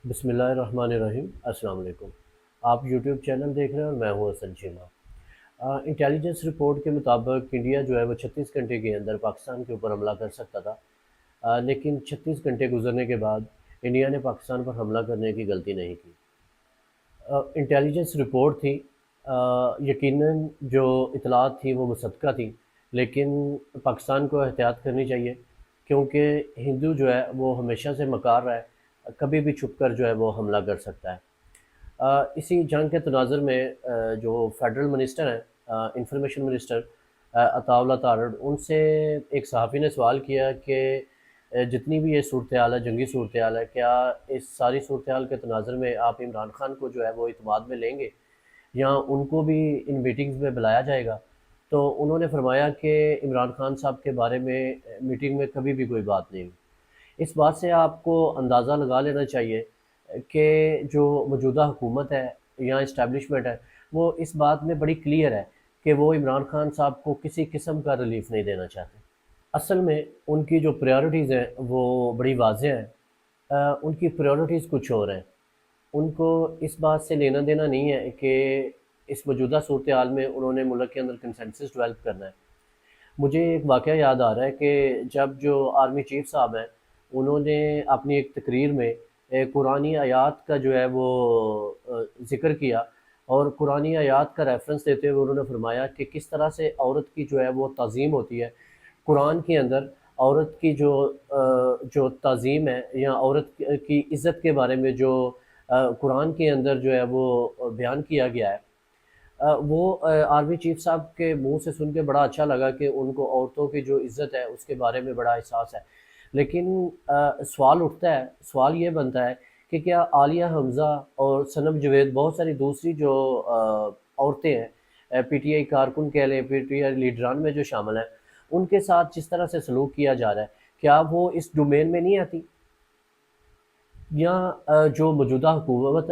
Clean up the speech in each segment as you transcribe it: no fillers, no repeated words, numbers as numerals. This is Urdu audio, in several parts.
بسم اللہ الرحمن الرحیم، السلام علیکم۔ آپ یوٹیوب چینل دیکھ رہے ہیں اور میں ہوں حسن چیمہ۔ انٹیلیجنس رپورٹ کے مطابق انڈیا جو ہے وہ 36 گھنٹے کے اندر پاکستان کے اوپر حملہ کر سکتا تھا، لیکن 36 گھنٹے گزرنے کے بعد انڈیا نے پاکستان پر حملہ کرنے کی غلطی نہیں کی۔ انٹیلیجنس رپورٹ تھی، یقیناً جو اطلاعات تھی وہ مصدقہ تھی، لیکن پاکستان کو احتیاط کرنی چاہیے، کیونکہ ہندو جو ہے وہ ہمیشہ سے مکار رہا ہے، کبھی بھی چھپ کر جو ہے وہ حملہ کر سکتا ہے۔ اسی جنگ کے تناظر میں جو فیڈرل منسٹر ہیں، انفارمیشن منسٹر عطا اللہ تارڑ، ان سے ایک صحافی نے سوال کیا کہ جتنی بھی یہ صورتحال ہے، جنگی صورتحال ہے، کیا اس ساری صورتحال کے تناظر میں آپ عمران خان کو جو ہے وہ اعتماد میں لیں گے یا ان کو بھی ان میٹنگز میں بلایا جائے گا؟ تو انہوں نے فرمایا کہ عمران خان صاحب کے بارے میں میٹنگ میں کبھی بھی کوئی بات نہیں ہوئی۔ اس بات سے آپ کو اندازہ لگا لینا چاہیے کہ جو موجودہ حکومت ہے یا اسٹیبلشمنٹ ہے، وہ اس بات میں بڑی کلیئر ہے کہ وہ عمران خان صاحب کو کسی قسم کا ریلیف نہیں دینا چاہتے۔ اصل میں ان کی جو پریورٹیز ہیں وہ بڑی واضح ہیں۔ ان کی پریورٹیز کچھ اور ہیں۔ ان کو اس بات سے لینا دینا نہیں ہے کہ اس موجودہ صورتحال میں انہوں نے ملک کے اندر کنسنسس ڈیولپ کرنا ہے۔ مجھے ایک واقعہ یاد آ رہا ہے کہ جب جو آرمی چیف صاحب ہیں، انہوں نے اپنی ایک تقریر میں قرآنی آیات کا جو ہے وہ ذکر کیا، اور قرآنی آیات کا ریفرنس دیتے ہوئے انہوں نے فرمایا کہ کس طرح سے عورت کی جو ہے وہ تعظیم ہوتی ہے قرآن کے اندر۔ عورت کی جو تعظیم ہے یا عورت کی عزت کے بارے میں جو قرآن کے اندر جو ہے وہ بیان کیا گیا ہے، وہ آرمی چیف صاحب کے منہ سے سن کے بڑا اچھا لگا کہ ان کو عورتوں کی جو عزت ہے اس کے بارے میں بڑا احساس ہے۔ لیکن سوال اٹھتا ہے، سوال یہ بنتا ہے کہ کیا عالیہ حمزہ اور صنم جوید، بہت ساری دوسری جو عورتیں ہیں، پی ٹی آئی کارکن کہہ لیں، پی ٹی آئی لیڈران میں جو شامل ہیں، ان کے ساتھ جس طرح سے سلوک کیا جا رہا ہے، کیا وہ اس ڈومین میں نہیں آتی؟ یا جو موجودہ حکومت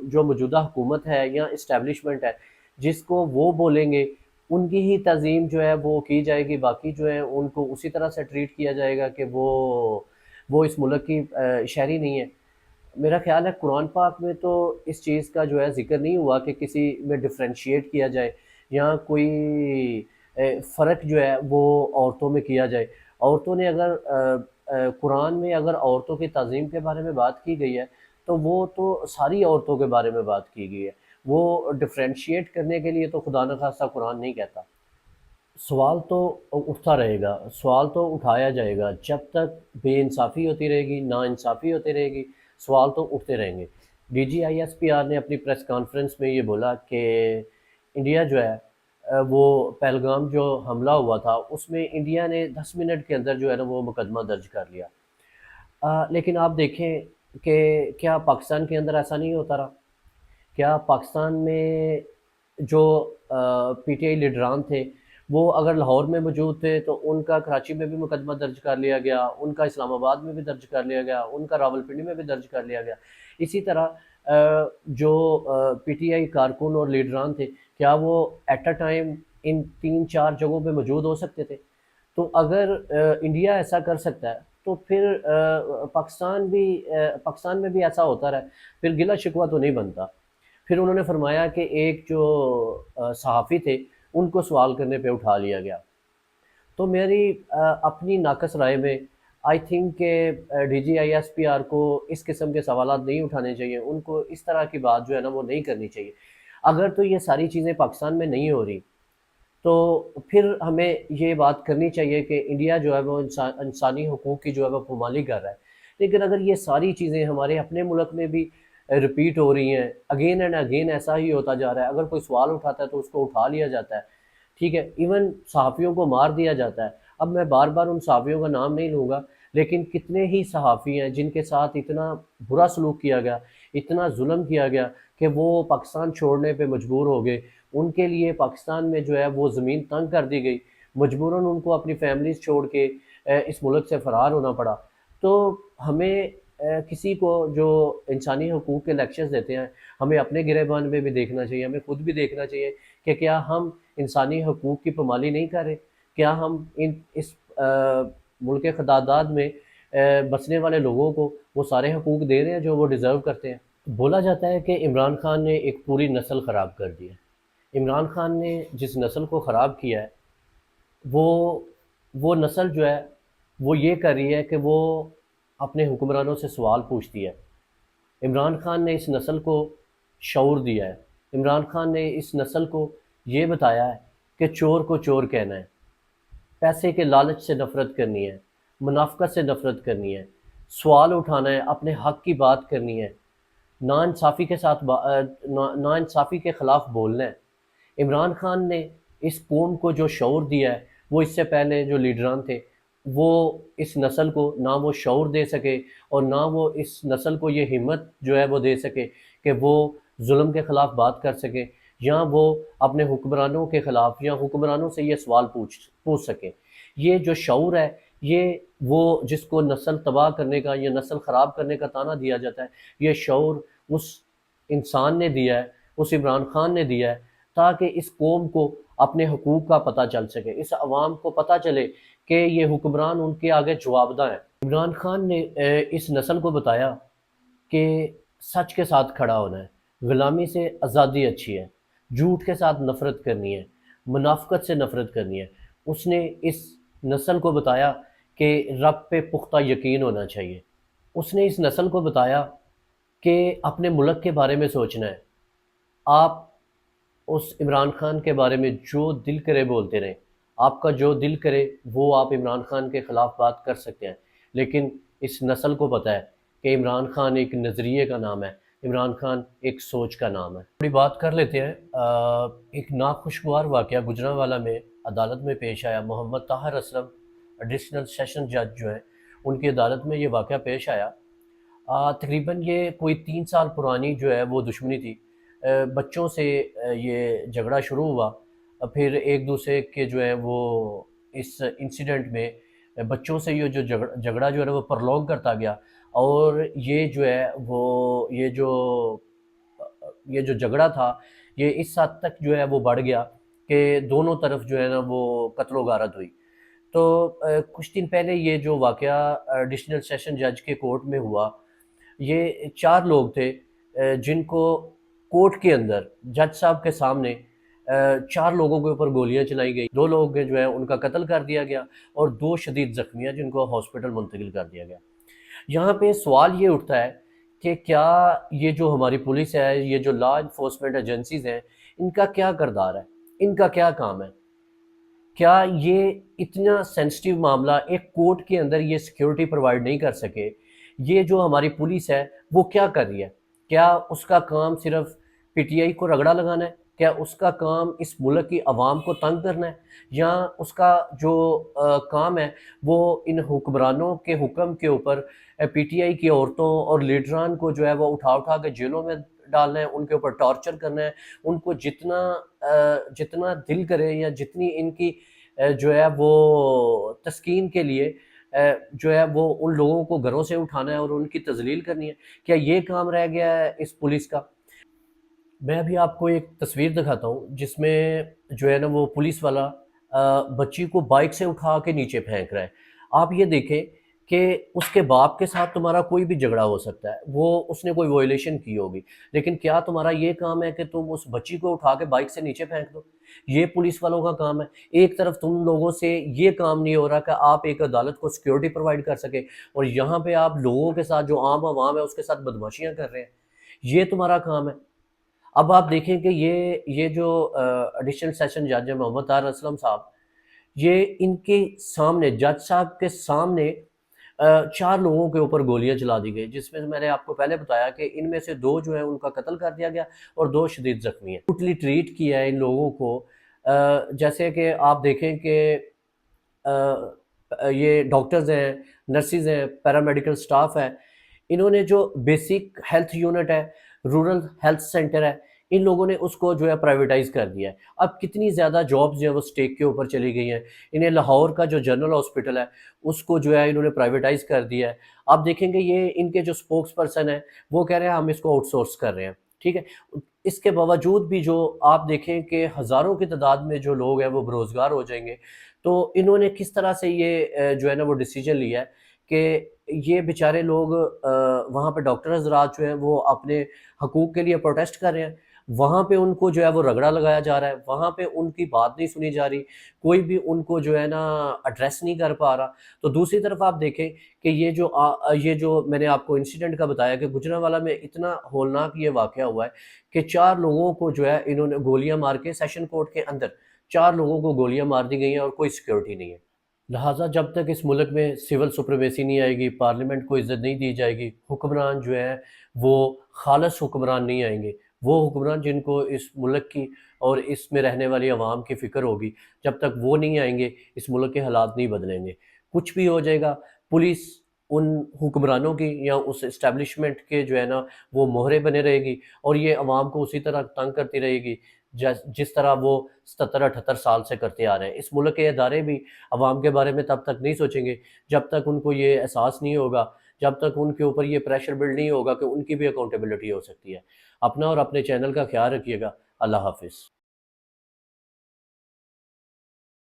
جو موجودہ حکومت ہے یا اسٹیبلشمنٹ ہے، جس کو وہ بولیں گے ان کی ہی تعظیم جو ہے وہ کی جائے گی، باقی جو ہے ان کو اسی طرح سے ٹریٹ کیا جائے گا کہ وہ اس ملک کی شہری نہیں ہے؟ میرا خیال ہے قرآن پاک میں تو اس چیز کا جو ہے ذکر نہیں ہوا کہ کسی میں ڈفرینشیٹ کیا جائے یا کوئی فرق جو ہے وہ عورتوں میں کیا جائے۔ عورتوں نے اگر قرآن میں اگر عورتوں کی تعظیم کے بارے میں بات کی گئی ہے تو وہ تو ساری عورتوں کے بارے میں بات کی گئی ہے، وہ ڈفرینشیٹ کرنے کے لیے تو خدا نخواستہ قرآن نہیں کہتا۔ سوال تو اٹھتا رہے گا، سوال تو اٹھایا جائے گا، جب تک بے انصافی ہوتی رہے گی، نا انصافی ہوتی رہے گی، سوال تو اٹھتے رہیں گے۔ D G I S P R نے اپنی پریس کانفرنس میں یہ بولا کہ انڈیا جو ہے وہ پہلگام جو حملہ ہوا تھا اس میں انڈیا نے 10 منٹ کے اندر جو ہے نا وہ مقدمہ درج کر لیا۔ لیکن آپ دیکھیں کہ کیا پاکستان کے اندر ایسا نہیں ہوتا رہا؟ کیا پاکستان میں جو پی ٹی آئی لیڈران تھے وہ اگر لاہور میں موجود تھے تو ان کا کراچی میں بھی مقدمہ درج کر لیا گیا، ان کا اسلام آباد میں بھی درج کر لیا گیا، ان کا راولپنڈی میں بھی درج کر لیا گیا؟ اسی طرح جو پی ٹی آئی کارکن اور لیڈران تھے، کیا وہ ایٹ اے ٹائم ان 3 4 جگہوں پہ موجود ہو سکتے تھے؟ تو اگر انڈیا ایسا کر سکتا ہے تو پھر پاکستان میں بھی ایسا ہوتا رہا، پھر گلہ شکوہ تو نہیں بنتا۔ پھر انہوں نے فرمایا کہ ایک جو صحافی تھے ان کو سوال کرنے پہ اٹھا لیا گیا۔ تو میری اپنی ناقص رائے میں آئی تھنک کہ D G I S P R کو اس قسم کے سوالات نہیں اٹھانے چاہیے، ان کو اس طرح کی بات جو ہے نا وہ نہیں کرنی چاہیے۔ اگر تو یہ ساری چیزیں پاکستان میں نہیں ہو رہی تو پھر ہمیں یہ بات کرنی چاہیے کہ انڈیا جو ہے وہ انسانی حقوق کی جو ہے وہ پامالی کر رہا ہے۔ لیکن اگر یہ ساری چیزیں ہمارے اپنے ملک میں بھی رپیٹ ہو رہی ہیں، اگین اینڈ اگین ایسا ہی ہوتا جا رہا ہے، اگر کوئی سوال اٹھاتا ہے تو اس کو اٹھا لیا جاتا ہے، ٹھیک ہے، ایون صحافیوں کو مار دیا جاتا ہے۔ اب میں بار بار ان صحافیوں کا نام نہیں لوں گا، لیکن کتنے ہی صحافی ہیں جن کے ساتھ اتنا برا سلوک کیا گیا، اتنا ظلم کیا گیا کہ وہ پاکستان چھوڑنے پہ مجبور ہو گئے، ان کے لیے پاکستان میں جو ہے وہ زمین تنگ کر دی گئی، مجبوراً ان کو اپنی فیملیز چھوڑ کے اس ملک سے فرار ہونا پڑا۔ تو ہمیں کسی کو جو انسانی حقوق کے لیکچرز دیتے ہیں، ہمیں اپنے گریبان میں بھی دیکھنا چاہیے، ہمیں خود بھی دیکھنا چاہیے کہ کیا ہم انسانی حقوق کی پامالی نہیں کر رہے؟ کیا ہم اس ملک خداداد میں بسنے والے لوگوں کو وہ سارے حقوق دے رہے ہیں جو وہ ڈیزرو کرتے ہیں۔ بولا جاتا ہے کہ عمران خان نے ایک پوری نسل خراب کر دی ہے۔ عمران خان نے جس نسل کو خراب کیا ہے وہ وہ نسل جو ہے وہ یہ کر رہی ہے کہ وہ اپنے حکمرانوں سے سوال پوچھتی ہے۔ عمران خان نے اس نسل کو شعور دیا ہے۔ عمران خان نے اس نسل کو یہ بتایا ہے کہ چور کو چور کہنا ہے، پیسے کے لالچ سے نفرت کرنی ہے، منافقت سے نفرت کرنی ہے، سوال اٹھانا ہے، اپنے حق کی بات کرنی ہے، ناانصافی کے ساتھ ناانصافی کے خلاف بولنا ہے۔ عمران خان نے اس قوم کو جو شعور دیا ہے وہ اس سے پہلے جو لیڈران تھے وہ اس نسل کو نہ وہ شعور دے سکے اور نہ وہ اس نسل کو یہ ہمت جو ہے وہ دے سکے کہ وہ ظلم کے خلاف بات کر سکے یا وہ اپنے حکمرانوں کے خلاف یا حکمرانوں سے یہ سوال پوچھ سکے۔ یہ جو شعور ہے یہ وہ جس کو نسل تباہ کرنے کا یا نسل خراب کرنے کا طعنہ دیا جاتا ہے، یہ شعور اس انسان نے دیا ہے، اس عمران خان نے دیا ہے تاکہ اس قوم کو اپنے حقوق کا پتہ چل سکے، اس عوام کو پتہ چلے کہ یہ حکمران ان کے آگے جوابدہ ہیں۔ عمران خان نے اس نسل کو بتایا کہ سچ کے ساتھ کھڑا ہونا ہے، غلامی سے آزادی اچھی ہے، جھوٹ کے ساتھ نفرت کرنی ہے، منافقت سے نفرت کرنی ہے۔ اس نے اس نسل کو بتایا کہ رب پہ پختہ یقین ہونا چاہیے۔ اس نے اس نسل کو بتایا کہ اپنے ملک کے بارے میں سوچنا ہے۔ آپ اس عمران خان کے بارے میں جو دل کرے بولتے رہیں، آپ کا جو دل کرے وہ آپ عمران خان کے خلاف بات کر سکتے ہیں، لیکن اس نسل کو پتہ ہے کہ عمران خان ایک نظریے کا نام ہے، عمران خان ایک سوچ کا نام ہے۔ تھوڑی بات کر لیتے ہیں۔ ایک ناخوشگوار واقعہ گجرانوالہ میں عدالت میں پیش آیا۔ محمد طاہر اسلم ایڈیشنل سیشن جج جو ہیں ان کی عدالت میں یہ واقعہ پیش آیا۔ تقریباً یہ کوئی 3 سال پرانی جو ہے وہ دشمنی تھی۔ بچوں سے یہ جھگڑا شروع ہوا، پھر ایک دوسرے کے جو ہے وہ اس انسیڈنٹ میں بچوں سے یہ جو جھگڑا جو ہے وہ پرلونگ کرتا گیا اور یہ جو ہے وہ یہ جو جھگڑا تھا یہ اس حد تک جو ہے وہ بڑھ گیا کہ دونوں طرف جو ہے نا وہ قتل و غارت ہوئی۔ تو کچھ دن پہلے یہ جو واقعہ ایڈیشنل سیشن جج کے کورٹ میں ہوا، یہ 4 لوگ تھے جن کو کورٹ کے اندر جج صاحب کے سامنے 4 لوگوں کے اوپر گولیاں چلائی گئی۔ 2 لوگ جو ہیں ان کا قتل کر دیا گیا اور 2 شدید زخمی ہیں جن کو ہاسپٹل منتقل کر دیا گیا۔ یہاں پہ سوال یہ اٹھتا ہے کہ کیا یہ جو ہماری پولیس ہے، یہ جو لا انفورسمنٹ ایجنسیز ہیں، ان کا کیا کردار ہے، ان کا کیا کام ہے؟ کیا یہ اتنا سینسٹیو معاملہ ایک کورٹ کے اندر یہ سیکیورٹی پرووائڈ نہیں کر سکے؟ یہ جو ہماری پولیس ہے وہ کیا کر رہی ہے؟ کیا اس کا کام صرف پی ٹی آئی کو رگڑا لگانا ہے؟ کیا اس کا کام اس ملک کی عوام کو تنگ کرنا ہے؟ یا اس کا جو کام ہے وہ ان حکمرانوں کے حکم کے اوپر پی ٹی آئی کی عورتوں اور لیڈران کو جو ہے وہ اٹھا کے جیلوں میں ڈالنا ہے، ان کے اوپر ٹارچر کرنا ہے، ان کو جتنا دل کرے یا جتنی ان کی جو ہے وہ تسکین کے لیے جو ہے وہ ان لوگوں کو گھروں سے اٹھانا ہے اور ان کی تذلیل کرنی ہے۔ کیا یہ کام رہ گیا ہے اس پولیس کا؟ میں ابھی آپ کو ایک تصویر دکھاتا ہوں جس میں جو ہے نا وہ پولیس والا بچی کو بائک سے اٹھا کے نیچے پھینک رہا ہے۔ آپ یہ دیکھیں کہ اس کے باپ کے ساتھ تمہارا کوئی بھی جھگڑا ہو سکتا ہے، وہ اس نے کوئی وائلیشن کی ہوگی، لیکن کیا تمہارا یہ کام ہے کہ تم اس بچی کو اٹھا کے بائک سے نیچے پھینک دو؟ یہ پولیس والوں کا کام ہے۔ ایک طرف تم لوگوں سے یہ کام نہیں ہو رہا کہ آپ ایک عدالت کو سیکیورٹی پرووائڈ کر سکے، اور یہاں پہ آپ لوگوں کے ساتھ جو عام عوام ہے اس کے ساتھ بدماشیاں کر رہے ہیں۔ یہ تمہارا کام ہے۔ اب آپ دیکھیں کہ یہ جو ایڈیشنل سیشن جج ہے محمد طاہر اسلم صاحب، یہ ان کے سامنے جج صاحب کے سامنے 4 لوگوں کے اوپر گولیاں چلا دی گئی، جس میں نے آپ کو پہلے بتایا کہ ان میں سے 2 جو ہیں ان کا قتل کر دیا گیا اور 2 شدید زخمی ہیں۔ ٹوٹلی ٹریٹ کیا ہے ان لوگوں کو جیسے کہ آپ دیکھیں کہ یہ ڈاکٹرز ہیں، نرسز ہیں، پیرامیڈیکل سٹاف ہے، انہوں نے جو بیسک ہیلتھ یونٹ ہے، رورل ہیلتھ سینٹر ہے، ان لوگوں نے اس کو جو ہے پرائیویٹائز کر دیا ہے۔ اب کتنی زیادہ جابز جو ہیں وہ سٹیک کے اوپر چلی گئی ہیں۔ انہیں لاہور کا جو جنرل ہاسپٹل ہے اس کو جو ہے انہوں نے پرائیویٹائز کر دیا ہے۔ آپ دیکھیں گے یہ ان کے جو سپوکس پرسن ہیں وہ کہہ رہے ہیں ہم اس کو آؤٹ سورس کر رہے ہیں، ٹھیک ہے۔ اس کے باوجود بھی جو آپ دیکھیں کہ ہزاروں کی تعداد میں جو لوگ ہیں وہ بے روزگار ہو جائیں گے۔ تو انہوں نے کس طرح سے یہ جو ہے نا وہ ڈیسیجن لیا ہے کہ یہ بیچارے لوگ وہاں پہ ڈاکٹر حضرات جو ہیں وہ اپنے حقوق کے لیے پروٹیسٹ کر رہے ہیں، وہاں پہ ان کو جو ہے وہ رگڑا لگایا جا رہا ہے، وہاں پہ ان کی بات نہیں سنی جا رہی، کوئی بھی ان کو جو ہے نا ایڈریس نہیں کر پا رہا۔ تو دوسری طرف آپ دیکھیں کہ یہ جو میں نے آپ کو انسیڈنٹ کا بتایا کہ گجرانوالہ میں اتنا ہولناک یہ واقعہ ہوا ہے کہ 4 لوگوں کو جو ہے انہوں نے گولیاں مار کے سیشن کورٹ کے اندر 4 لوگوں کو گولیاں مار دی گئی ہیں اور کوئی سیکیورٹی نہیں ہے۔ لہٰذا جب تک اس ملک میں سول سپریمیسی نہیں آئے گی، پارلیمنٹ کو عزت نہیں دی جائے گی، حکمران جو ہیں وہ خالص حکمران نہیں آئیں گے، وہ حکمران جن کو اس ملک کی اور اس میں رہنے والی عوام کی فکر ہوگی، جب تک وہ نہیں آئیں گے اس ملک کے حالات نہیں بدلیں گے۔ کچھ بھی ہو جائے گا، پولیس ان حکمرانوں کی یا اس اسٹیبلشمنٹ کے جو ہے نا وہ مہرے بنے رہے گی اور یہ عوام کو اسی طرح تنگ کرتی رہے گی جس طرح وہ 77-78 سال سے کرتے آ رہے ہیں۔ اس ملک کے ادارے بھی عوام کے بارے میں تب تک نہیں سوچیں گے جب تک ان کو یہ احساس نہیں ہوگا، جب تک ان کے اوپر یہ پریشر بلڈ نہیں ہوگا کہ ان کی بھی اکاؤنٹیبلٹی ہو سکتی ہے۔ اپنا اور اپنے چینل کا خیال رکھیے گا۔ اللہ حافظ۔